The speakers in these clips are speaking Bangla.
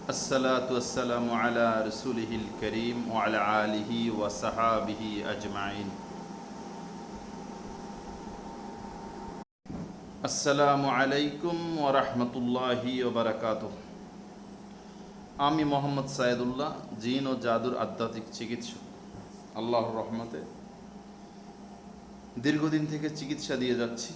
الصلاة والسلام على رسوله الكريم وعلى آله وصحابه أجمعين السلام عليكم ورحمة الله وبركاته আমি মোহাম্মদ সাইদুল্লাহ, জিন ও জাদুর আধ্যাত্মিক চিকিৎসক। আল্লাহর রহমতে দীর্ঘদিন থেকে চিকিৎসা দিয়ে যাচ্ছি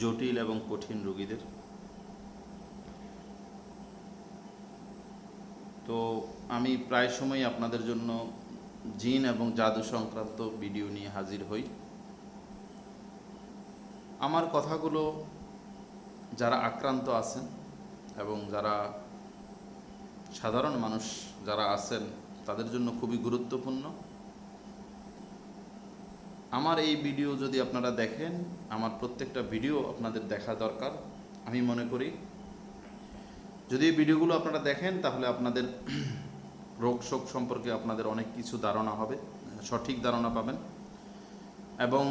জটিল এবং কঠিন রোগীদের। তো আমি প্রায় সময় আপনাদের জন্য জিন এবং জাদু সংক্রান্ত ভিডিও নিয়ে হাজির হই। আমার কথাগুলো যারা আক্রান্ত আছেন এবং যারা সাধারণ মানুষ যারা আছেন তাদের জন্য খুবই গুরুত্বপূর্ণ। আমার এই ভিডিও যদি আপনারা দেখেন, আমার প্রত্যেকটা ভিডিও আপনাদের দেখা দরকার। আমি মনে করি যদি এই ভিডিওগুলো আপনারা দেখেন তাহলে আপনাদের রোগ শোক সম্পর্কে আপনাদের অনেক কিছু ধারণা হবে, সঠিক ধারণা পাবেন এবং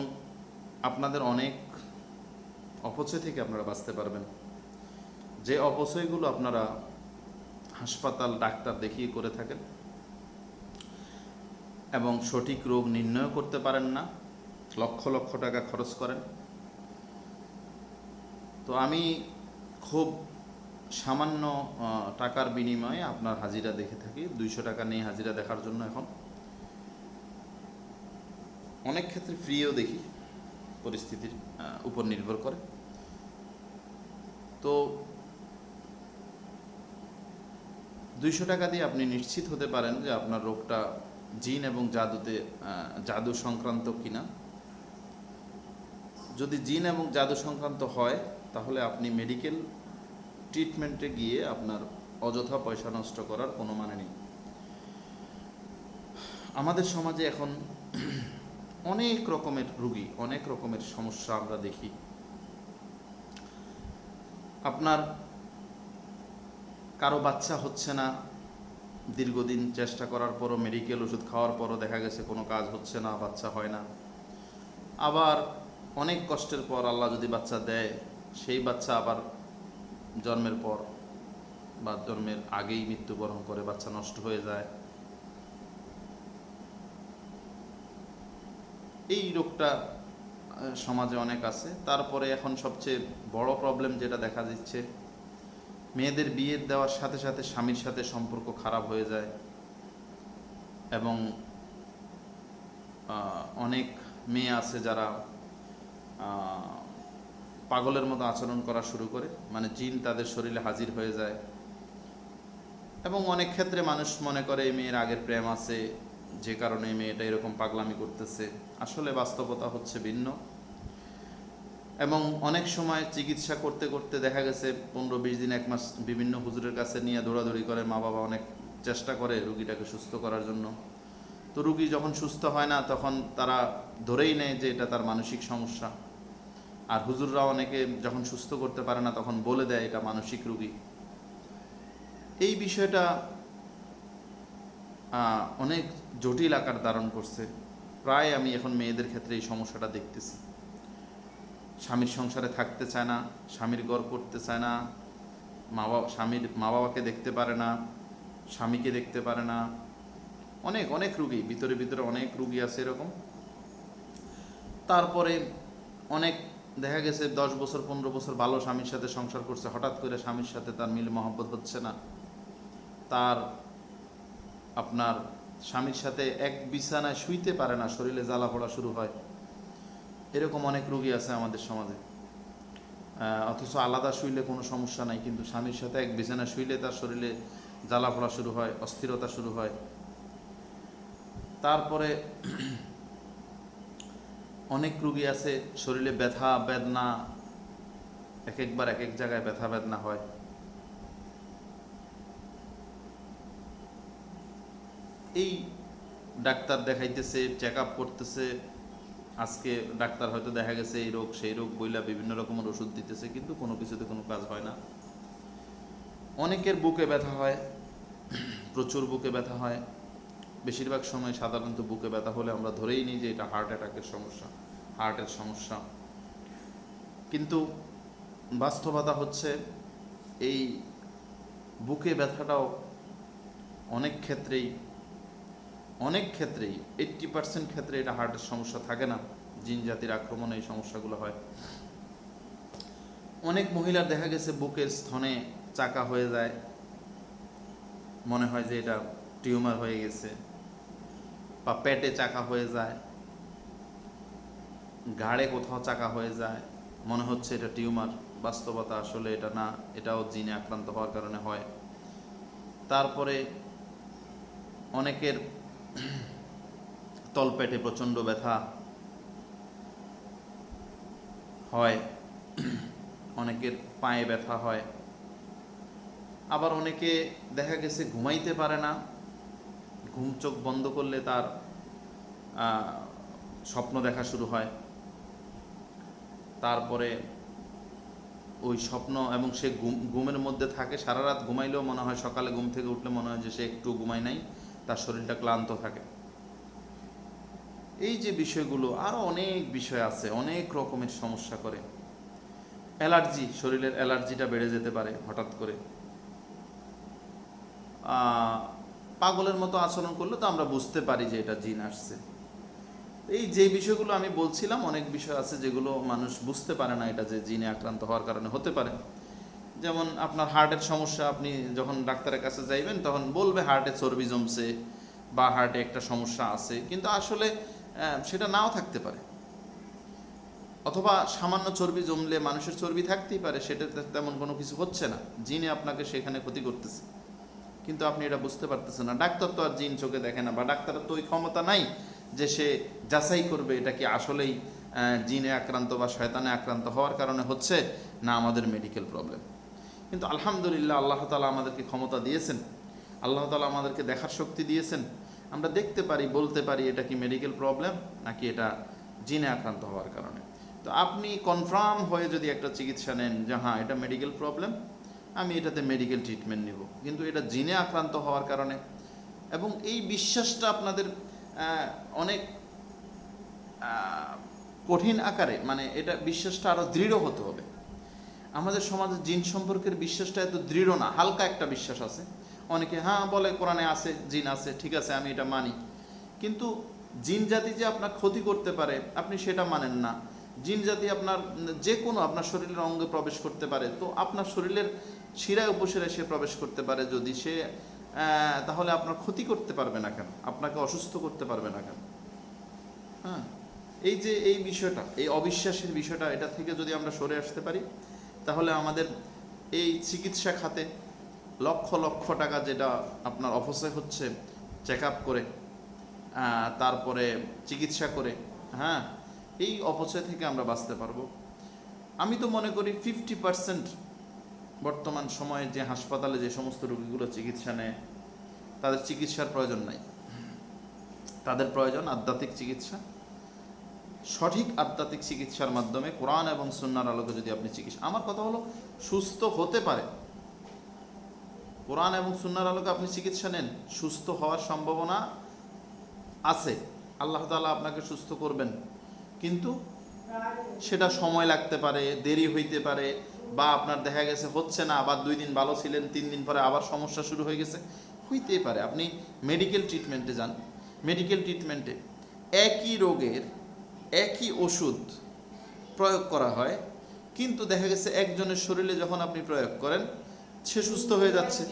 আপনাদের অনেক অপচয় থেকে আপনারা বাঁচতে পারবেন। যে অপচয়গুলো আপনারা হাসপাতাল ডাক্তার দেখিয়ে করে থাকেন এবং সঠিক রোগ নির্ণয় করতে পারেন না, লক্ষ লক্ষ টাকা খরচ করেন। তো আমি খুব সামান্য টাকার বিনিময়ে আপনার হাজিরা দেখে থাকি। 200 টাকা নেই হাজিরা দেখার জন্য। এখন অনেক ক্ষেত্রে ফ্রিও দেখি, পরিস্থিতির উপর নির্ভর করে। তো 200 টাকা দিয়ে আপনি নিশ্চিত হতে পারেন যে আপনার রোগটা জিন এবং জাদু সংক্রান্ত কিনা। যদি জিন এবং জাদু সংক্রান্ত হয় তাহলে আপনি মেডিকেল ট্রিটমেন্টে গিয়ে আপনার অযথা পয়সা নষ্ট করার কোনো মানে নেই। আমাদের সমাজে এখন অনেক রকমের রোগী, অনেক রকমের সমস্যা আমরা দেখি। আপনার কারো বাচ্চা হচ্ছে না, দীর্ঘদিন চেষ্টা করার পরও, মেডিকেল ওষুধ খাওয়ার পরও দেখা গেছে কোনো কাজ হচ্ছে না, বাচ্চা হয় না। আবার অনেক কষ্টের পর আল্লাহ যদি বাচ্চা দেয়, সেই বাচ্চা আবার জন্মের পর বা জন্মের আগেই মৃত্যুবরণ করে, বাচ্চা নষ্ট হয়ে যায়। এই রোগটা সমাজে অনেক আছে। তারপরে এখন সবচেয়ে বড় প্রবলেম যেটা দেখা দিচ্ছে, মেয়েদের বিয়ে দেওয়ার সাথে সাথে স্বামীর সাথে সম্পর্ক খারাপ হয়ে যায় এবং অনেক মেয়ে আছে যারা পাগলের মতো আচরণ করা শুরু করে, মানে জিন তাদের শরীরে হাজির হয়ে যায়। এবং অনেক ক্ষেত্রে মানুষ মনে করে এই মেয়ের আগের প্রেম আছে, যে কারণে এই মেয়েটা এরকম পাগলামি করতেছে। আসলে বাস্তবতা হচ্ছে ভিন্ন। এবং অনেক সময় চিকিৎসা করতে করতে দেখা গেছে 15-20 দিন, 1 মাস বিভিন্ন হুজুরের কাছে নিয়ে দৌড়াদৌড়ি করে, মা বাবা অনেক চেষ্টা করে রুগীটাকে সুস্থ করার জন্য। তো রুগী যখন সুস্থ হয় না তখন তারা ধরেই নেয় যে এটা তার মানসিক সমস্যা। আর হুজুররা অনেকে যখন সুস্থ করতে পারে না তখন বলে দেয় এটা মানসিক রুগী। এই বিষয়টা অনেক জটিল আকার ধারণ করছে। প্রায় আমি এখন মেয়েদের ক্ষেত্রে এই সমস্যাটা দেখতেছি। স্বামীর সংসারে থাকতে চায় না, স্বামীর ঘর করতে চায় না, স্বামীর মা বাবাকে দেখতে পারে না, স্বামীকে দেখতে পারে না। অনেক অনেক রুগী, ভিতরে ভিতরে অনেক রুগী আছে এরকম। তারপরে অনেক দেখা গেছে 10 বছর 15 বছর ভালো স্বামীর সাথে সংসার করছে, হঠাৎ করে স্বামীর সাথে তার মিল মহব্বত হচ্ছে না, তার আপনার স্বামীর সাথে এক বিছানায় শুইতে পারে না, শরীরে জ্বালা পোড়া শুরু হয়। এরকম অনেক রোগী আছে আমাদের সমাজে। অথচ আলাদা শুইলে কোনো সমস্যা নাই, কিন্তু স্বামীর সাথে এক বিছানায় শুইলে তার শরীরে জ্বালা পোড়া শুরু হয়, অস্থিরতা শুরু হয়। তারপরে অনেক রোগী আছে শরীরে ব্যথা বেদনা, এক একবার এক এক জায়গায় ব্যথা বেদনা হয়। এই ডাক্তার দেখাইতেছে, চেক আপ করতেছে, আজকে ডাক্তার হয়তো দেখা গেছে এই রোগ সেই রোগ বইলা বিভিন্ন রকমের ওষুধ দিতেছে, কিন্তু কোনো কিছুতে কোনো কাজ হয় না। অনেকের বুকে ব্যথা হয়, প্রচুর বুকে ব্যথা হয়। বেশিরভাগ সময় সাধারণত বুকে ব্যথা হলে আমরা ধরেই নিই যে এটা হার্ট অ্যাটাকের সমস্যা, হার্টের সমস্যা। কিন্তু বাস্তবতা হচ্ছে এই বুকে ব্যথাটাও অনেক ক্ষেত্রেই 80% ক্ষেত্রে এটা হার্টের সমস্যা থাকে না, জিন জাতির আক্রমণে এই সমস্যাগুলো হয়। অনেক মহিলার দেখা গেছে বুকের স্তনে চাকা হয়ে যায়, মনে হয় যে এটা টিউমার হয়ে গেছে, বা পেটে চাকা হয়ে যায়, ঘাড়ে কোথাও চাকা হয়ে যায়, মনে হচ্ছে এটা টিউমার, বাস্তবতা আসলে এটা না, এটাও জিনে আক্রান্ত হওয়ার কারণে হয়। তারপরে অনেকের তলপেটে প্রচণ্ড ব্যথা হয়, অনেকের পায়ে ব্যথা হয়, আবার অনেকে দেখা গেছে ঘুমাইতে পারে না, ঘুম চোখ বন্ধ করলে তার স্বপ্ন দেখা শুরু হয়। তারপরে ওই স্বপ্ন এবং সে ঘুমের মধ্যে থাকে, সারা রাত ঘুমাইলেও মনে হয় সকালে ঘুম থেকে উঠলে মনে হয় যে সে একটু ঘুমায় নাই, তার শরীরটা ক্লান্ত থাকে। এই যে বিষয়গুলো, আরও অনেক বিষয় আছে, অনেক রকমের সমস্যা করে। অ্যালার্জি, শরীরের অ্যালার্জিটা বেড়ে যেতে পারে হঠাৎ করে। পাগলের মতো আচরণ করলে তো আমরা বুঝতে পারি যে এটা জিন আসছে। এই যে বিষয়গুলো আমি বলছিলাম, অনেক বিষয় আছে যেগুলো মানুষ বুঝতে পারে না এটা যে জিনে আক্রান্ত হওয়ার কারণে হতে পারে। যেমন আপনার হার্টের সমস্যা, আপনি যখন ডাক্তারের কাছে যাইবেন তখন বলবে হার্টে চর্বি জমছে বা হার্টে একটা সমস্যা আছে, কিন্তু আসলে সেটা নাও থাকতে পারে। অথবা সামান্য চর্বি জমলে মানুষের চর্বি থাকতেই পারে, সেটা তেমন কোনো কিছু হচ্ছে না, জিনে আপনাকে সেখানে ক্ষতি করতেছে, কিন্তু আপনি এটা বুঝতে পারতেছেন না। ডাক্তার তো আর জিন চোখে দেখে না, বা ডাক্তারের তো ওই ক্ষমতা নাই যে সে যাচাই করবে এটা কি আসলেই জিনে আক্রান্ত বা শয়তানে আক্রান্ত হওয়ার কারণে হচ্ছে না আমাদের মেডিকেল প্রবলেম। কিন্তু আলহামদুলিল্লাহ, আল্লাহ তাআলা আমাদেরকে ক্ষমতা দিয়েছেন, আল্লাহ তাআলা আমাদেরকে দেখার শক্তি দিয়েছেন, আমরা দেখতে পারি, বলতে পারি এটা কি মেডিকেল প্রবলেম নাকি এটা জিনে আক্রান্ত হওয়ার কারণে। তো আপনি কনফার্ম হয়ে যদি একটা চিকিৎসা নেন যে হ্যাঁ এটা মেডিকেল প্রবলেম, আমি এটাতে মেডিকেল ট্রিটমেন্ট নিব, কিন্তু এটা জিনে আক্রান্ত হওয়ার কারণে, এবং এই বিশ্বাসটা আপনাদের অনেক কঠিন আকারে, মানে এটা বিশ্বাসটা আরও দৃঢ় হতে হবে। আমাদের সমাজে জিন সম্পর্কের বিশ্বাসটা এত দৃঢ় না, হালকা একটা বিশ্বাস আছে। অনেকে হ্যাঁ বলে কোরআনে আছে, জিন আছে, ঠিক আছে আমি এটা মানি, কিন্তু জিন জাতি যে আপনার ক্ষতি করতে পারে আপনি সেটা মানেন না। জিন জাতি আপনার যে কোনো আপনার শরীরের অঙ্গে প্রবেশ করতে পারে, তো আপনার শরীরের শিরায় উপশিরায় সে প্রবেশ করতে পারে, যদি সে তাহলে আপনার ক্ষতি করতে পারবে না কেন, আপনাকে অসুস্থ করতে পারবে না কেন? হ্যাঁ, এই যে এই বিষয়টা, এই অবিশ্বাসের বিষয়টা, এটা থেকে যদি আমরা সরে আসতে পারি, তাহলে আমাদের এই চিকিৎসা খাতে লক্ষ লক্ষ টাকা যেটা আপনার অপচয় হচ্ছে চেক আপ করে, তারপরে চিকিৎসা করে, হ্যাঁ, এই অপচয় থেকে আমরা বাঁচতে পারবো। আমি তো মনে করি 50% বর্তমান সময়ে যে হাসপাতালে যে সমস্ত রোগীগুলো চিকিৎসা নেয় তাদের চিকিৎসার প্রয়োজন নাই, তাদের প্রয়োজন আধ্যাত্মিক চিকিৎসা। সঠিক আধ্যাত্মিক চিকিৎসার মাধ্যমে কোরআন এবং সুন্নাহর আলোকে যদি আপনি চিকিৎসা, আমার কথা হলো সুস্থ হতে পারে, কোরআন এবং সুন্নাহর আলোকে আপনি চিকিৎসা নেন, সুস্থ হওয়ার সম্ভাবনা আছে, আল্লাহ তাআলা আপনাকে সুস্থ করবেন, কিন্তু সেটা সময় লাগতে পারে, দেরি হইতে পারে, বা আপনার দেখা গেছে হচ্ছে না, আবার 2 দিন ভালো ছিলেন, 3 দিন পরে আবার সমস্যা শুরু হয়ে গেছে, হইতেই পারে। আপনি মেডিকেল ট্রিটমেন্টে যান, মেডিকেল ট্রিটমেন্টে একই রোগের একই ওষুধ প্রয়োগ করা হয়, কিন্তু দেখা গেছে একজনের শরীরে যখন আপনি প্রয়োগ করেন সে সুস্থ হয়ে যাচ্ছে,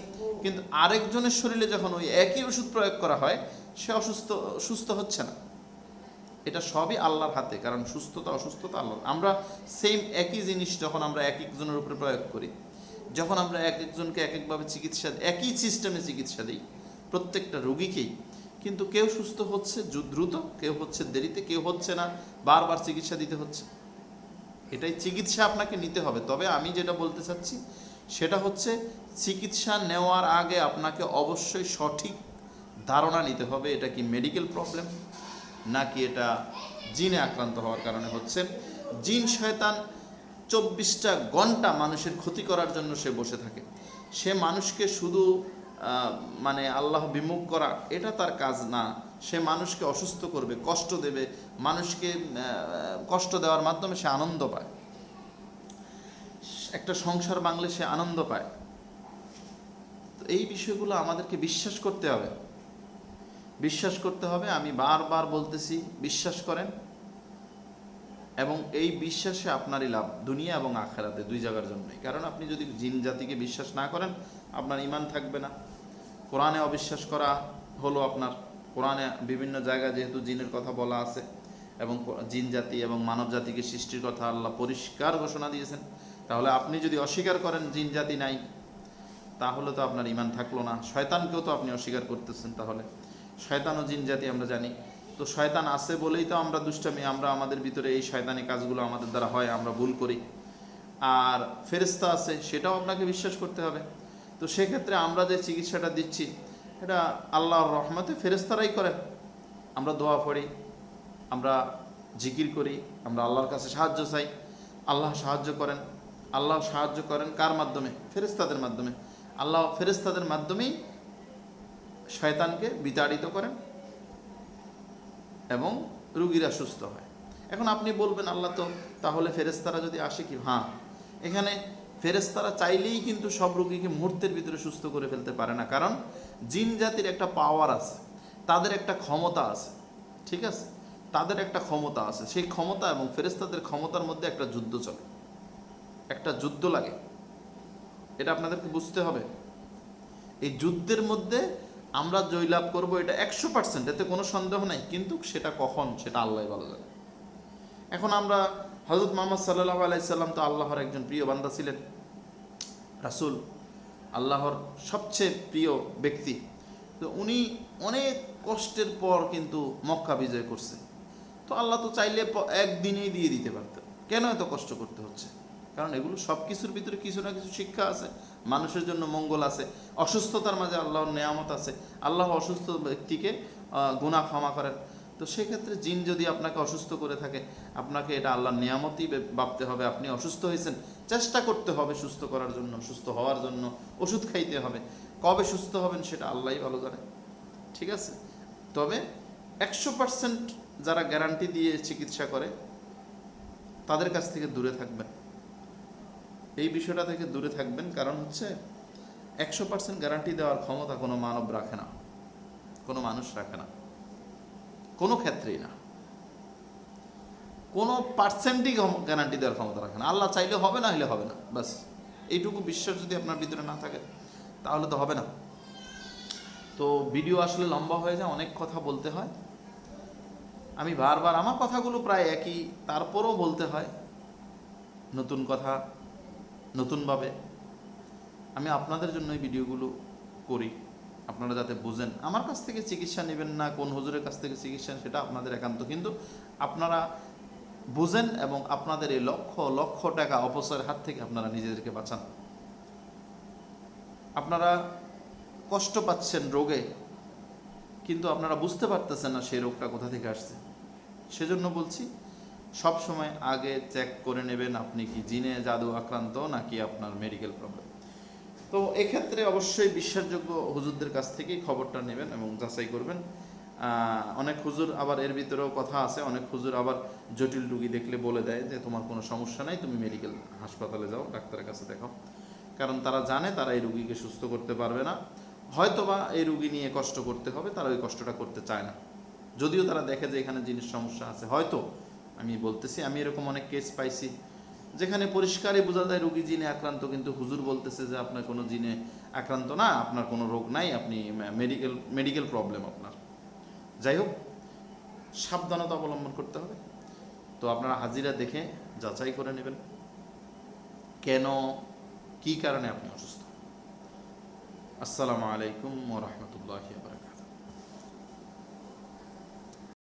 কিন্তু আরেকজনের শরীরে যখন ওই একই ওষুধ প্রয়োগ করা হয় সে সুস্থ হচ্ছে না। এটা সবই আল্লাহর হাতে, কারণ সুস্থতা অসুস্থতা আল্লাহর। আমরা সেম একই জিনিস যখন আমরা এক একজনের উপরে প্রয়োগ করি, যখন আমরা এক একজনকে এক একভাবে চিকিৎসা, একই সিস্টেমে চিকিৎসা দিই প্রত্যেকটা রোগীকেই, কিন্তু কেউ সুস্থ হচ্ছে দ্রুত, কেউ হচ্ছে দেরিতে, কেউ হচ্ছে না, বারবার চিকিৎসা দিতে হচ্ছে। এটাই চিকিৎসা আপনাকে নিতে হবে। তবে আমি যেটা বলতে চাচ্ছি সেটা হচ্ছে চিকিৎসা নেওয়ার আগে আপনাকে অবশ্যই সঠিক ধারণা নিতে হবে এটা কি মেডিকেল প্রবলেম নাকি এটা জিনে আক্রান্ত হওয়ার কারণে হচ্ছে। জিন শয়তান 24টা ঘন্টা মানুষের ক্ষতি করার জন্য সে বসে থাকে, সে মানুষকে শুধু মানে আল্লাহ বিমুখ করা এটা তার কাজ না, সে মানুষকে অসুস্থ করবে, কষ্ট দেবে, মানুষকে কষ্ট দেওয়ার মাধ্যমে সে আনন্দ পায়, একটা সংসার ভাঙলে সে আনন্দ পায়, তো এই বিষয়গুলো আমাদেরকে বিশ্বাস করতে হবে, বিশ্বাস করতে হবে। আমি বারবার বলতেছি, বিশ্বাস করেন, এবং এই বিশ্বাসে আপনারই লাভ দুনিয়া এবং আখেরাতে, দুই জায়গার জন্যই। কারণ আপনি যদি জিন জাতিকে বিশ্বাস না করেন, আপনার ঈমান থাকবে না। কোরআনে অবিশ্বাস করা হলো আপনার, কোরআনে বিভিন্ন জায়গায় যেহেতু জিনের কথা বলা আছে, এবং জিন জাতি এবং মানব জাতিকে সৃষ্টির কথা আল্লাহ পরিষ্কার ঘোষণা দিয়েছেন, তাহলে আপনি যদি অস্বীকার করেন জিন জাতি নাই, তাহলে তো আপনার ঈমান থাকলো না। শয়তানকেও তো আপনি অস্বীকার করতেছেন, তাহলে শয়তান ও জিন জাতি আমরা জানি। তো শয়তান আছে বলেই তো আমরা দুষ্টামি, আমরা আমাদের ভিতরে এই শয়তানি কাজগুলো আমাদের দ্বারা হয়, আমরা ভুল করি। আর ফেরেশতা আছে, সেটাও আপনাকে বিশ্বাস করতে হবে। তো সেক্ষেত্রে আমরা যে চিকিৎসাটা দিচ্ছি, এটা আল্লাহর রহমতে ফেরেশতারাই করেন। আমরা দোয়া পড়ি, আমরা জিকির করি, আমরা আল্লাহর কাছে সাহায্য চাই, আল্লাহ সাহায্য করেন। আল্লাহ সাহায্য করেন কার মাধ্যমে? ফেরেশতাদের মাধ্যমে। আল্লাহ ফেরেশতাদের মাধ্যমেই শয়তানকে বিতাড়িত করেন এবং রুগীরা সুস্থ হয়। এখন আপনি বলবেন, আল্লাহ তো তাহলে ফেরেশতারা যদি আসে কি? হ্যাঁ, এখানে ফেরেশতারা চাইলেই কিন্তু সব রোগীকে মুহূর্তের ভিতরে সুস্থ করে ফেলতে পারে না। কারণ জিন জাতির একটা পাওয়ার আছে, তাদের একটা ক্ষমতা আছে, ঠিক আছে? তাদের একটা ক্ষমতা আছে। সেই ক্ষমতা এবং ফেরেশতাদের ক্ষমতার মধ্যে একটা যুদ্ধ চলে, একটা যুদ্ধ লাগে। এটা আপনাদেরকে বুঝতে হবে। এই যুদ্ধের মধ্যে আমরা জয়লাভ করব, এটা 100%, এতে কোনো সন্দেহ নাই। কিন্তু সেটা কখন, সেটা আল্লাহ ভালো জানে। এখন আমরা হযরত মুহাম্মদ সাল্লাল্লাহু আলাইহি সাল্লাম তো আল্লাহর একজন প্রিয় বান্দা ছিলেন, রাসূল, আল্লাহর সবচেয়ে প্রিয় ব্যক্তি। তো উনি অনেক কষ্টের পর কিন্তু মক্কা বিজয় করছে। তো আল্লাহ তো চাইলে একদিনেই দিয়ে দিতে পারতেন, কেন এত কষ্ট করতে হচ্ছে? কারণ এগুলো সব কিছুর ভিতরে কিছু না কিছু শিক্ষা আছে, মানুষের জন্য মঙ্গল আছে। অসুস্থতার মাঝে আল্লাহর নেয়ামত আছে। আল্লাহ অসুস্থ ব্যক্তিকে গুনাহ ক্ষমা করেন। তো সেক্ষেত্রে জিন যদি আপনাকে অসুস্থ করে থাকে, আপনাকে এটা আল্লাহর নেয়ামতই ভাবতে হবে। আপনি অসুস্থ হয়েছেন, চেষ্টা করতে হবে সুস্থ করার জন্য, সুস্থ হওয়ার জন্য ওষুধ খাইতে হবে। কবে সুস্থ হবেন সেটা আল্লাহই ভালো জানে, ঠিক আছে? তবে 100% যারা গ্যারান্টি দিয়ে চিকিৎসা করে, তাদের কাছ থেকে দূরে থাকবেন, এই বিষয়টা থেকে দূরে থাকবেন। কারণ হচ্ছে 100% গ্যারান্টি দেওয়ার ক্ষমতা কোনো মানব রাখে না, কোনো মানুষ রাখে না, কোনো ক্ষেত্রেই না। কোনো পার্সেন্টই গ্যারান্টি দেওয়ার ক্ষমতা রাখে না। আল্লাহ চাইলে হবে, না হলে হবে না, বাস। এইটুকু বিশ্বাস যদি আপনার ভিতরে না থাকে, তাহলে তো হবে না। তো ভিডিও আসলে লম্বা হয়ে যায়, অনেক কথা বলতে হয়। আমি বারবার, আমার কথাগুলো প্রায় একই, তারপরও বলতে হয় নতুন কথা, নতুনভাবে। আমি আপনাদের জন্য এই ভিডিওগুলো করি, আপনারা যাতে বুঝেন। আমার কাছ থেকে চিকিৎসা নেবেন না, কোন হুজুরের কাছ থেকে চিকিৎসা, সেটা আপনাদের একান্ত। কিন্তু আপনারা বুঝেন এবং আপনাদের এই লক্ষ লক্ষ টাকা অপচয়ের হাত থেকে আপনারা নিজেদেরকে বাঁচান। আপনারা কষ্ট পাচ্ছেন রোগে, কিন্তু আপনারা বুঝতে পারতেছেন না সেই রোগটা কোথা থেকে আসছে। সেজন্য বলছি, সব সময় আগে চেক করে নেবেন আপনি কি জিনে জাদু আক্রান্ত নাকি আপনার মেডিকেল প্রবলেম। তো এক্ষেত্রে অবশ্যই বিশ্বাসযোগ্য হুজুরদের কাছ থেকেই খবরটা নেবেন এবং যাচাই করবেন। অনেক হুজুর আবার এর ভিতরেও কথা আছে, অনেক হুজুর আবার জটিল রুগী দেখলে বলে দেয় যে তোমার কোনো সমস্যা নাই, তুমি মেডিকেল হাসপাতালে যাও, ডাক্তারের কাছে দেখাও। কারণ তারা জানে তারা এই রুগীকে সুস্থ করতে পারবে না, হয়তোবা এই রুগী নিয়ে কষ্ট করতে হবে, তারা ওই কষ্টটা করতে চায় না। যদিও তারা দেখে যে এখানে জিনিস সমস্যা আছে, হয়তো আমি বলতেছি, আমি এরকম অনেক কেস পাইছি যেখানে পরিষ্কারই বোঝা যায় রোগী জিনে আক্রান্ত, কিন্তু হুজুর বলতেছে যে আপনার কোনো জিনে আক্রান্ত না, আপনার কোনো রোগ নাই, আপনি মেডিকেল প্রবলেম আপনার। যাই হোক, সাবধানতা অবলম্বন করতে হবে। তো আপনারা হাজিরা দেখে যাচাই করে নেবেন কেন, কী কারণে আপনি অসুস্থ। আসসালামু আলাইকুম ওয়া রাহমাতুল্লাহি ওয়া বারাকাতুহু।